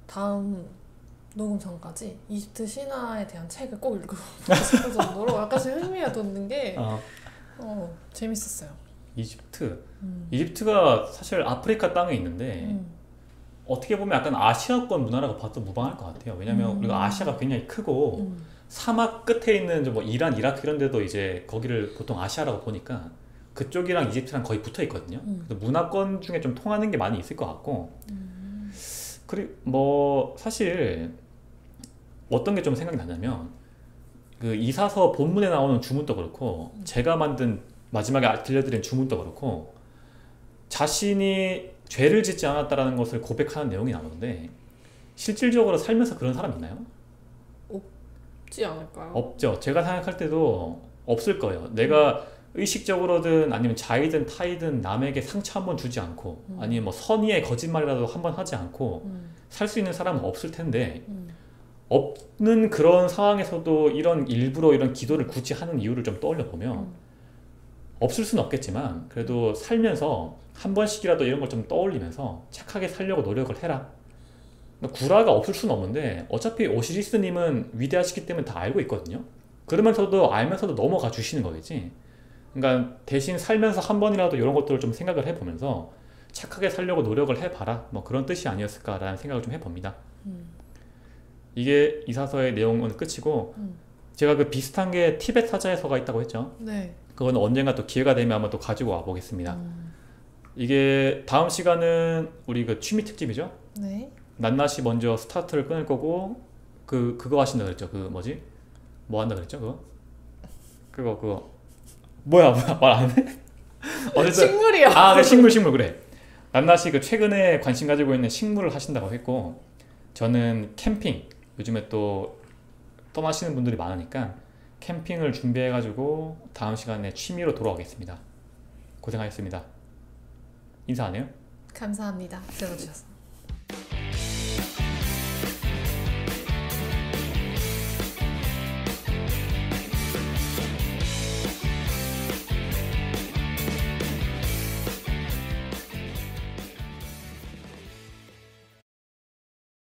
다음 녹음 전까지 이집트 신화에 대한 책을 꼭 읽어보고 싶을 정도로 약간씩 흥미가 돋는 게 재밌었어요. 이집트가 사실 아프리카 땅에 있는데 어떻게 보면 약간 아시아권 문화라고 봐도 무방할 것 같아요. 왜냐면 우리가 아시아가 굉장히 크고 사막 끝에 있는 뭐 이란, 이라크 이런 데도 이제 거기를 보통 아시아라고 보니까 그쪽이랑 이집트랑 거의 붙어 있거든요. 그래서 문화권 중에 좀 통하는 게 많이 있을 것 같고, 그리고 뭐 사실 어떤 게 좀 생각이 나냐면 그 이사서 본문에 나오는 주문도 그렇고 제가 만든 마지막에 들려드린 주문도 그렇고 자신이 죄를 짓지 않았다라는 것을 고백하는 내용이 나오는데 실질적으로 살면서 그런 사람 있나요? 없지 않을까요? 없죠. 제가 생각할 때도 없을 거예요. 내가 의식적으로든 아니면 자이든 타이든 남에게 상처 한 번 주지 않고 아니면 뭐 선의의 거짓말이라도 한 번 하지 않고 살 수 있는 사람은 없을 텐데 없는 그런 상황에서도 일부러 이런 기도를 굳이 하는 이유를 좀 떠올려 보면 없을 수는 없겠지만 그래도 살면서 한 번씩이라도 이런 걸 좀 떠올리면서 착하게 살려고 노력을 해라. 구라가 없을 수는 없는데 어차피 오시리스님은 위대하시기 때문에 다 알고 있거든요. 그러면서도 알면서도 넘어가 주시는 거겠지. 그러니까 대신 살면서 한 번이라도 이런 것들을 좀 생각을 해보면서 착하게 살려고 노력을 해봐라, 뭐 그런 뜻이 아니었을까라는 생각을 좀 해봅니다. 이게 이사서의 내용은 끝이고 제가 그 비슷한 게 티벳 사자에서가 있다고 했죠. 네. 그건 언젠가 또 기회가 되면 한번 또 가지고 와 보겠습니다. 이게 다음 시간은 우리 그 취미 특집이죠. 네. 낱낱이 먼저 스타트를 끊을 거고 그거 하신다 그랬죠. 그 뭐지? 뭐 한다 그랬죠? 그거 뭐야 말 안 해? 어쨌든 식물이요. 그래, 식물 그래. 낱낱이 그 최근에 관심 가지고 있는 식물을 하신다고 했고 저는 캠핑, 요즘에 또 떠나시는 분들이 많으니까 캠핑을 준비해가지고 다음 시간에 취미로 돌아오겠습니다. 고생하셨습니다. 인사 안 해요? 감사합니다. 들어주셔서.